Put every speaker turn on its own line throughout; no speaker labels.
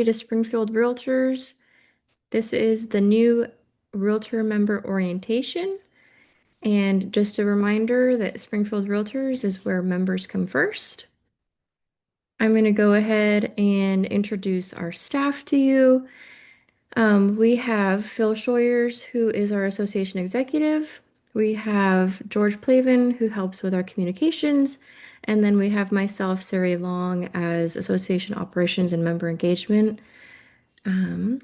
To Springfield Realtors. This is the new Realtor member orientation. And just a reminder that Springfield Realtors is where members come first. I'm going to go ahead and introduce our staff to you. We have Phil Shoyers, who is our association executive. We have George Plavin, who helps with our communications. And then we have myself, Sari Long, as association operations and member engagement. Um,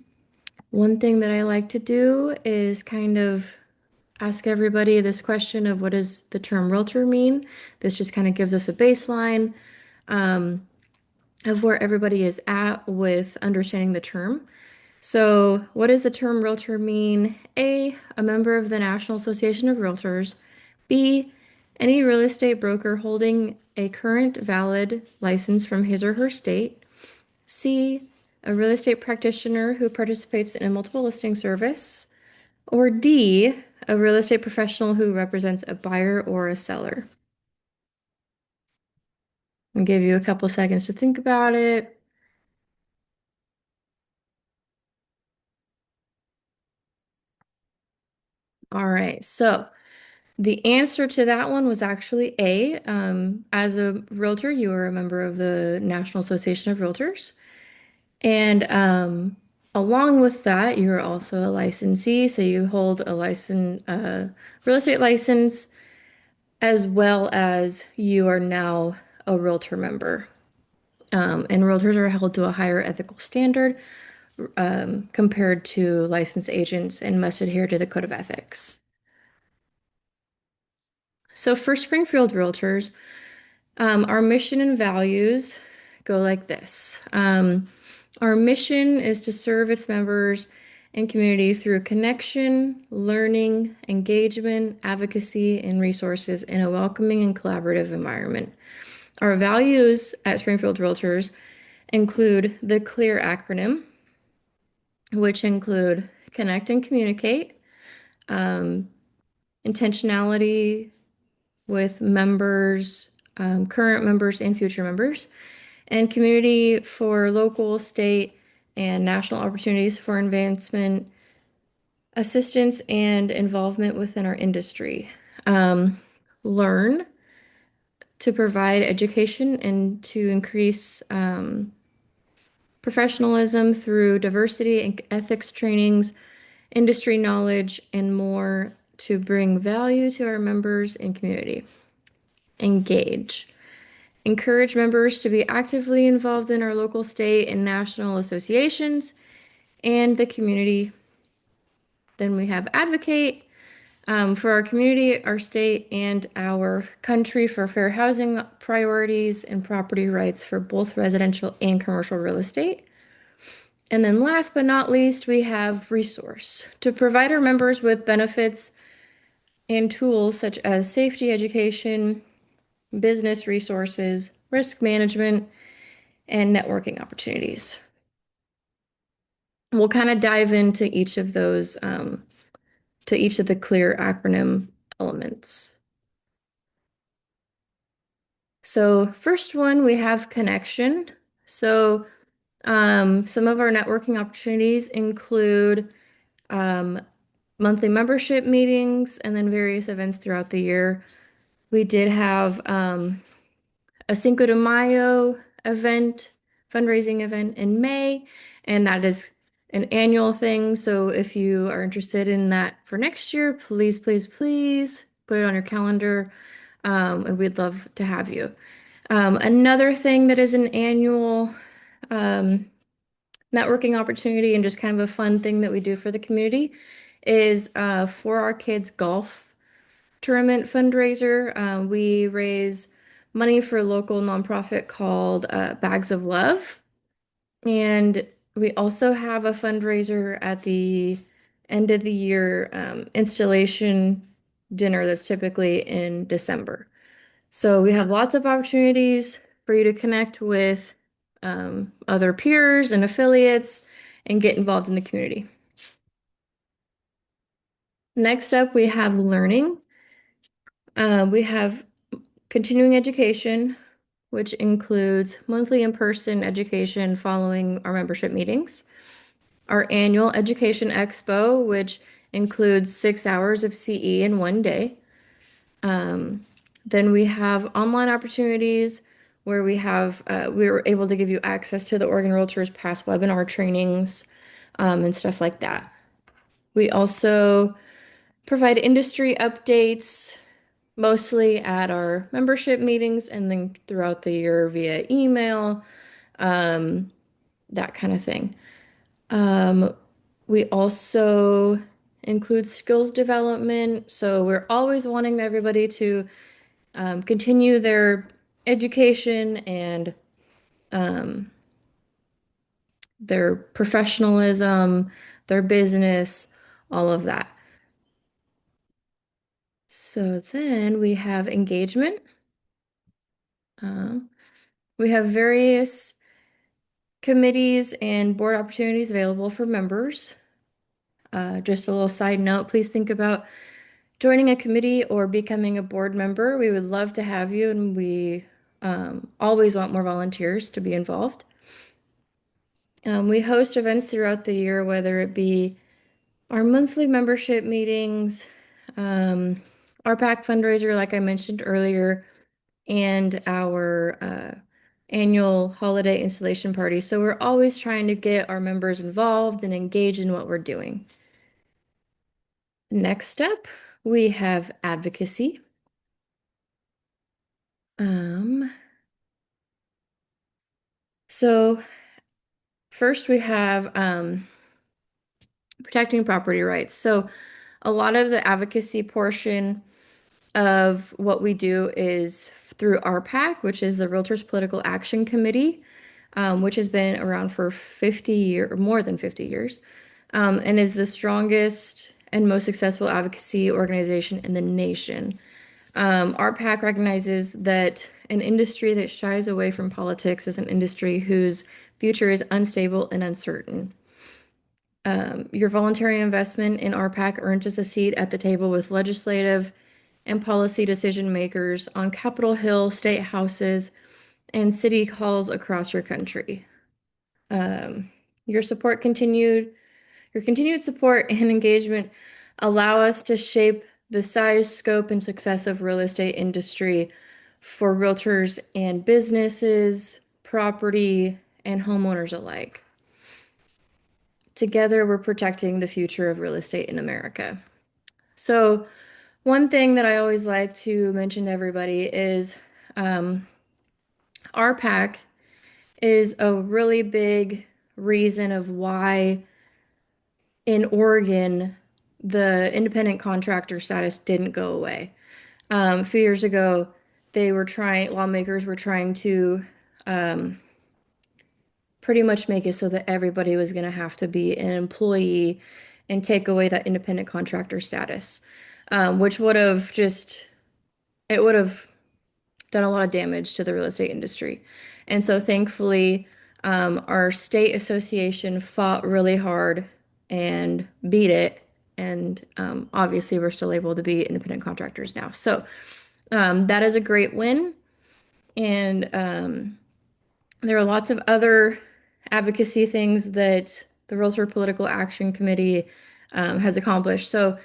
One thing that I like to do is kind of ask everybody this question of what does the term realtor mean? This just kind of gives us a baseline um, of where everybody is at with understanding the term. So, what does the term realtor mean? A member of the National Association of Realtors. B, any real estate broker holding a current valid license from his or her state. C, a real estate practitioner who participates in a multiple listing service. Or D, a real estate professional who represents a buyer or a seller. I'll give you a couple seconds to think about it. All right, so the answer to that one was actually A. As a realtor, you are a member of the National Association of Realtors. And along with that, you're also a licensee. So you hold a real estate license, as well as you are now a realtor member. And realtors are held to a higher ethical standard compared to licensed agents and must adhere to the code of ethics. So for Springfield Realtors, our mission and values go like this. Our mission is to serve its members and community through connection, learning, engagement, advocacy, and resources in a welcoming and collaborative environment. Our values at Springfield Realtors include the CLEAR acronym, which include connect and communicate, um, intentionality with members, current members and future members, and community for local, state, and national opportunities for advancement, assistance, and involvement within our industry. Um, Learn to provide education and to increase professionalism through diversity and ethics trainings, industry knowledge, and more to bring value to our members and community. Engage. Encourage members to be actively involved in our local, state, and national associations and the community. Then we have advocate for our community, our state, and our country for fair housing priorities and property rights for both residential and commercial real estate. And then last but not least, we have resource to provide our members with benefits and tools such as safety education, business resources, risk management, and networking opportunities. We'll kind of dive into each of those, to each of the CLEAR acronym elements. So first one, we have connection. So some of our networking opportunities include um, monthly membership meetings and then various events throughout the year. We did have a Cinco de Mayo event, fundraising event in May, and that is an annual thing. So if you are interested in that for next year, please, please, please put it on your calendar, and we'd love to have you. Another thing that is an annual um, networking opportunity and just kind of a fun thing that we do for the community is for our kids' golf tournament fundraiser. We raise money for a local nonprofit called Bags of Love. And we also have a fundraiser at the end of the year installation dinner that's typically in December. So we have lots of opportunities for you to connect with other peers and affiliates and get involved in the community. Next up, we have learning. We have continuing education, which includes monthly in-person education following our membership meetings, our annual Education Expo, which includes 6 hours of CE in one day. Um, then we have online opportunities where we were able to give you access to the Oregon Realtors past webinar trainings, and stuff like that. We also provide industry updates mostly at our membership meetings and then throughout the year via email, um, that kind of thing. Um, we also include skills development. So we're always wanting everybody to continue their education and um, their professionalism, their business, all of that. So then we have engagement. Um, we have various committees and board opportunities available for members. Just a little side note, please think about joining a committee or becoming a board member. We would love to have you, and we always want more volunteers to be involved. We host events throughout the year, whether it be our monthly membership meetings, um, our PAC fundraiser, like I mentioned earlier, and our annual holiday installation party. So we're always trying to get our members involved and engaged in what we're doing. Next up, we have advocacy. Um, so first we have protecting property rights. So a lot of the advocacy portion of what we do is through RPAC, which is the Realtors Political Action Committee, which has been around for 50 years, or more than 50 years, and is the strongest and most successful advocacy organization in the nation. RPAC recognizes that an industry that shies away from politics is an industry whose future is unstable and uncertain. Your voluntary investment in RPAC earns us a seat at the table with legislative and policy decision makers on Capitol Hill, state houses, and city halls across your country. Um, your support continued, your continued support and engagement allow us to shape the size, scope, and success of real estate industry for realtors and businesses, property, and homeowners alike. Together, we're protecting the future of real estate in America. So, one thing that I always like to mention to everybody is RPAC is a really big reason of why in Oregon the independent contractor status didn't go away. A few years ago, lawmakers were trying to um, pretty much make it so that everybody was going to have to be an employee and take away that independent contractor status, which it would have done a lot of damage to the real estate industry. And so thankfully, our state association fought really hard and beat it. And obviously, we're still able to be independent contractors now. So that is a great win. And there are lots of other advocacy things that the Realtor Political Action Committee has accomplished. So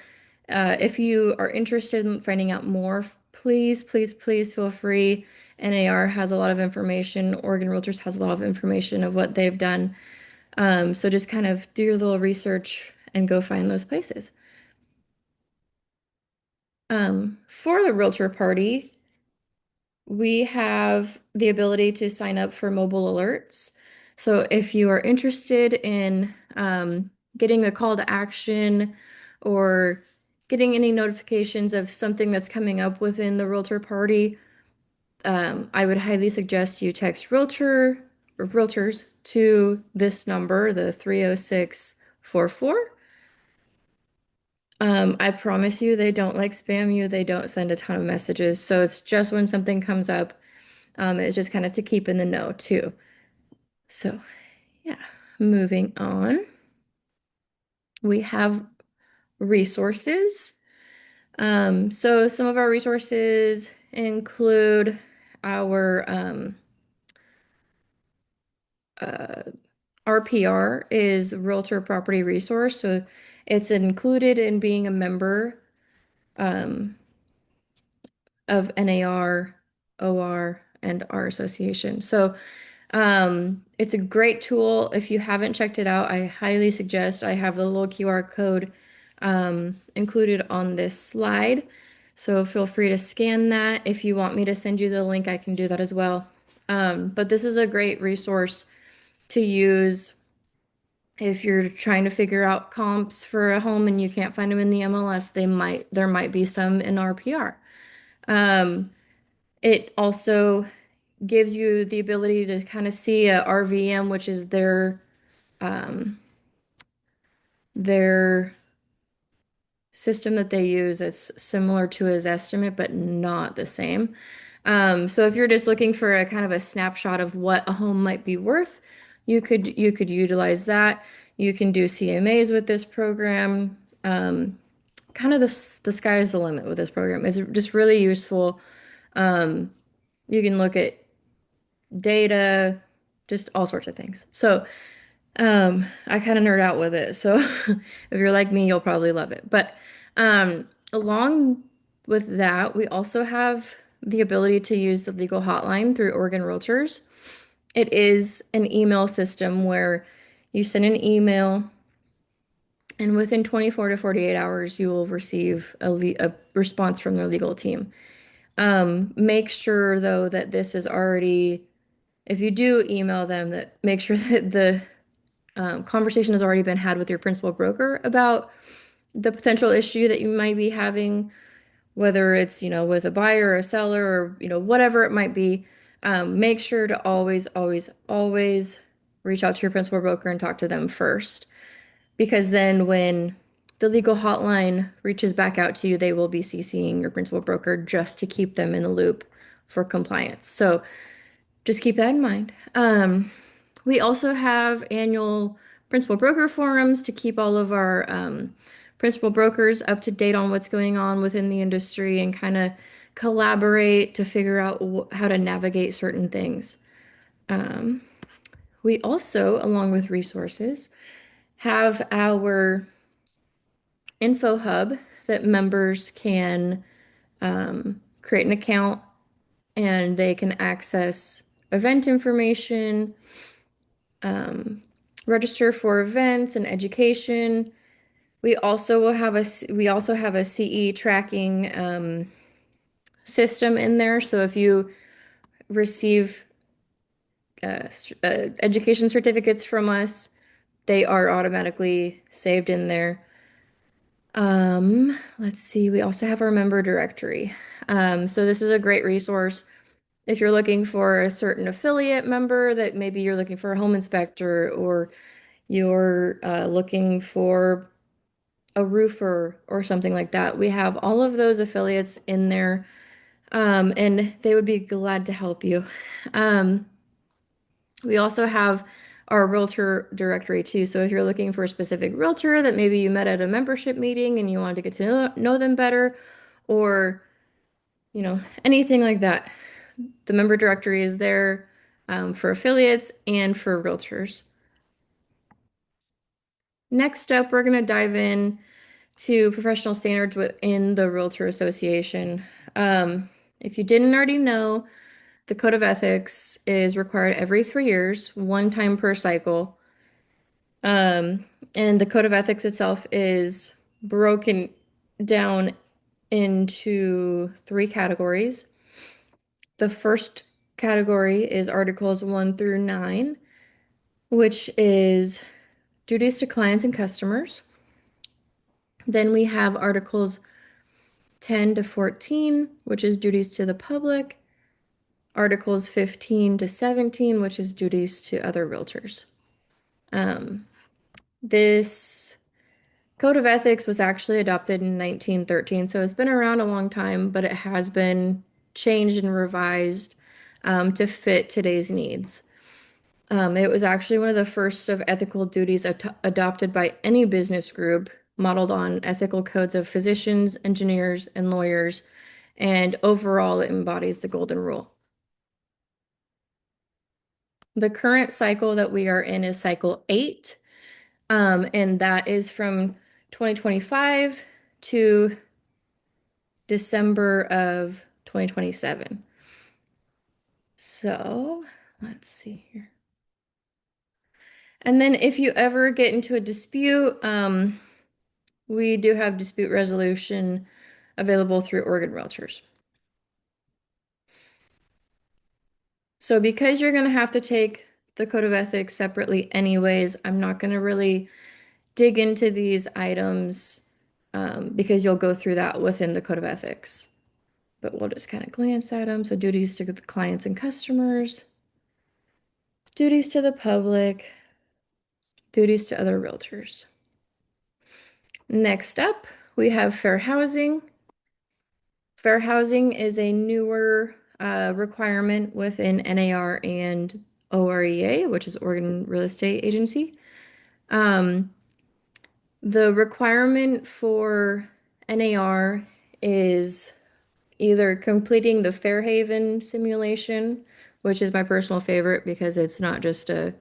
if you are interested in finding out more, please, please, please feel free. NAR has a lot of information. Oregon Realtors has a lot of information of what they've done. So just kind of do your little research and go find those places. For the Realtor Party, we have the ability to sign up for mobile alerts. So if you are interested in getting a call to action or getting any notifications of something that's coming up within the Realtor Party, I would highly suggest you text Realtor or Realtors to this number, the 30644. I promise you, they don't like spam you. They don't send a ton of messages. So it's just when something comes up, it's just kind of to keep in the know too. So yeah, moving on. We have resources. So some of our resources include our uh, RPR is Realtor Property Resource, so it's included in being a member um, of NAR, OR, and our association. So it's a great tool. If you haven't checked it out, I highly suggest. I have the little QR code included on this slide. So feel free to scan that. If you want me to send you the link, I can do that as well. But this is a great resource to use if you're trying to figure out comps for a home and you can't find them in the MLS. There might be some in RPR. It also gives you the ability to kind of see a RVM, which is um, their system that they use. It's similar to his estimate, but not the same. So if you're just looking for a kind of a snapshot of what a home might be worth, you could utilize that. You can do CMAs with this program. Kind of the sky is the limit with this program. It's just really useful. Um, you can look at data, just all sorts of things. So I kind of nerd out with it. So if you're like me, you'll probably love it. But along with that, we also have the ability to use the legal hotline through Oregon Realtors. It is an email system where you send an email, and within 24 to 48 hours, you will receive a response from their legal team. Make sure, though, that this is already, if you do email them, that make sure that the conversation has already been had with your principal broker about the potential issue that you might be having, whether it's, with a buyer or a seller or, whatever it might be. Make sure to always, always, always reach out to your principal broker and talk to them first. Because then when the legal hotline reaches back out to you, they will be CCing your principal broker just to keep them in the loop for compliance. So just keep that in mind. We also have annual principal broker forums to keep all of our principal brokers up to date on what's going on within the industry and kind of collaborate to figure out how to navigate certain things. Um, we also, along with resources, have our info hub that members can create an account and they can access event information, register for events and education. We also have a CE tracking system in there. So if you receive education certificates from us, they are automatically saved in there. Let's see. We also have our member directory. So this is a great resource if you're looking for a certain affiliate member that maybe you're looking for a home inspector or you're looking for a roofer or something like that. We have all of those affiliates in there, and they would be glad to help you. Um, we also have our realtor directory too. So if you're looking for a specific realtor that maybe you met at a membership meeting and you wanted to get to know them better, or anything like that, the member directory is there for affiliates and for realtors. Next up, we're going to dive in to professional standards within the Realtor Association. If you didn't already know, the Code of Ethics is required every 3 years, one time per cycle. Um, and the Code of Ethics itself is broken down into 3 categories. The first category is Articles 1 through 9, which is duties to clients and customers. Then we have Articles 10 to 14, which is duties to the public. Articles 15 to 17, which is duties to other realtors. This Code of Ethics was actually adopted in 1913, so it's been around a long time, but it has been changed and revised to fit today's needs. It was actually one of the first of ethical duties adopted by any business group, modeled on ethical codes of physicians, engineers, and lawyers, and overall it embodies the Golden Rule. The current cycle that we are in is cycle 8, and that is from 2025 to December of 2027. So let's see here. And then if you ever get into a dispute, we do have dispute resolution available through Oregon Realtors. So because you're going to have to take the Code of Ethics separately anyways, I'm not going to really dig into these items because you'll go through that within the Code of Ethics. But we'll just kind of glance at them. So duties to the clients and customers, duties to the public, duties to other realtors. Next up, we have fair housing. Fair housing is a newer requirement within NAR and OREA, which is Oregon Real Estate Agency. Um, the requirement for NAR is either completing the Fairhaven simulation, which is my personal favorite because it's not just a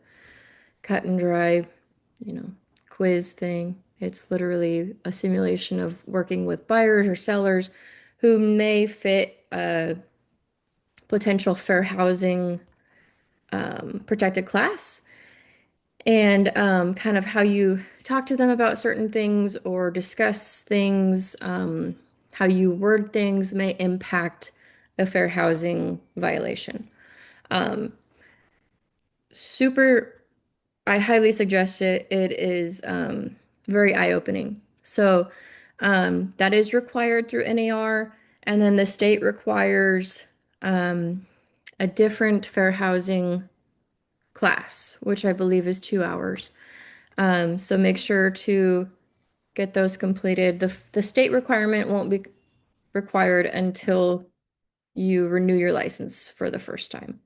cut and dry, you know, quiz thing. It's literally a simulation of working with buyers or sellers who may fit a potential fair housing protected class and kind of how you talk to them about certain things or discuss things, how you word things may impact a fair housing violation. Um, super, I highly suggest it. It is very eye-opening. So that is required through NAR, and then the state requires um, a different fair housing class, which I believe is 2 hours. So make sure to get those completed. The state requirement won't be required until you renew your license for the first time.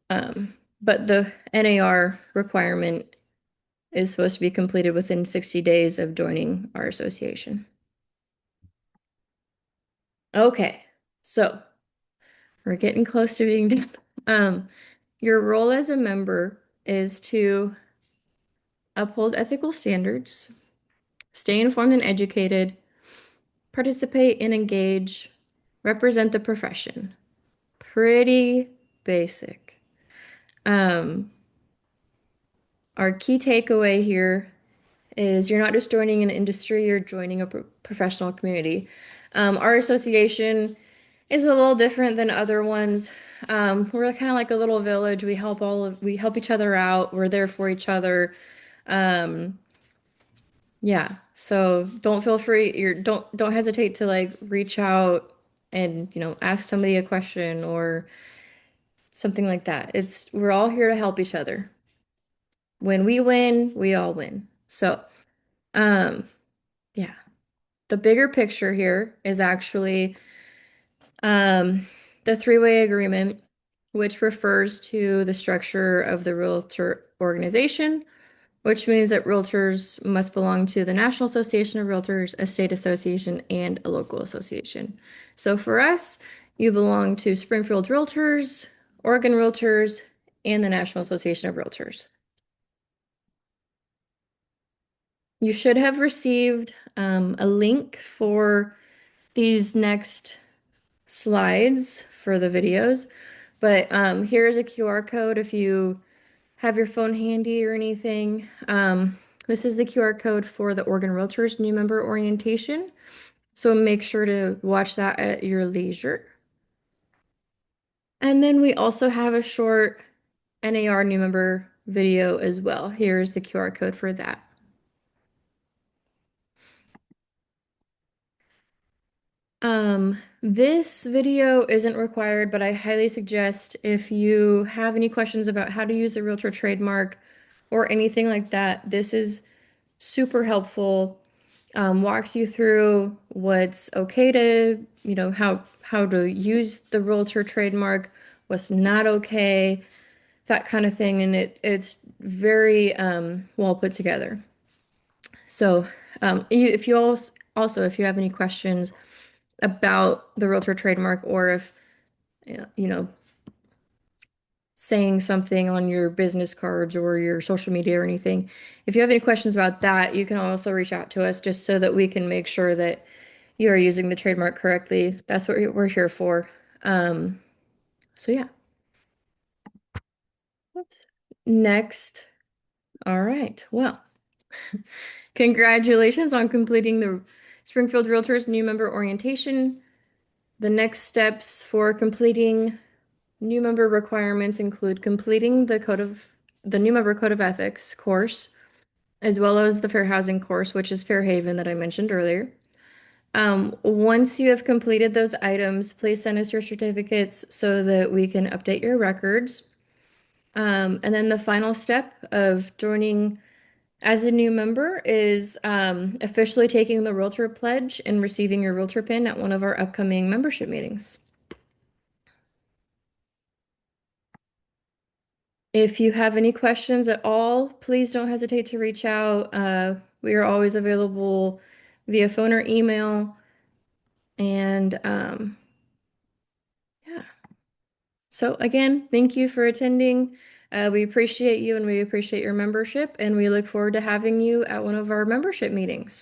But the NAR requirement is supposed to be completed within 60 days of joining our association. Okay, so we're getting close to being done. Your role as a member is to uphold ethical standards, stay informed and educated, participate and engage, represent the profession. Pretty basic. Um, our key takeaway here is you're not just joining an industry, you're joining a professional community. Our association is a little different than other ones. We're kind of like a little village. We help each other out. We're there for each other. Um, yeah. So don't feel free. Don't hesitate to like reach out and ask somebody a question or something like that. We're all here to help each other. When we win, we all win. So, um, yeah. The bigger picture here is actually the three-way agreement, which refers to the structure of the realtor organization, which means that realtors must belong to the National Association of Realtors, a state association, and a local association. So for us, you belong to Springfield Realtors, Oregon Realtors, and the National Association of Realtors. You should have received a link for these next slides for the videos, but here's a QR code if you have your phone handy or anything. This is the QR code for the Oregon Realtors new member orientation. So make sure to watch that at your leisure. And then we also have a short NAR new member video as well. Here's the QR code for that. This video isn't required, but I highly suggest if you have any questions about how to use a realtor trademark or anything like that, this is super helpful. Walks you through what's okay to, how to use the realtor trademark, what's not okay, that kind of thing, and it's very well put together. So, if you also if you have any questions about the realtor trademark or if saying something on your business cards or your social media or anything. If you have any questions about that, you can also reach out to us just so that we can make sure that you are using the trademark correctly. That's what we're here for. Um, so yeah. Whoops. Next. All right. Well, congratulations on completing the Springfield Realtors new member orientation. The next steps for completing new member requirements include completing the new member code of ethics course, as well as the fair housing course, which is Fair Haven that I mentioned earlier. Once you have completed those items, please send us your certificates so that we can update your records. And then the final step of joining as a new member is officially taking the Realtor Pledge and receiving your Realtor PIN at one of our upcoming membership meetings. If you have any questions at all, please don't hesitate to reach out. We are always available via phone or email. And yeah. So again, thank you for attending. We appreciate you and we appreciate your membership, and we look forward to having you at one of our membership meetings.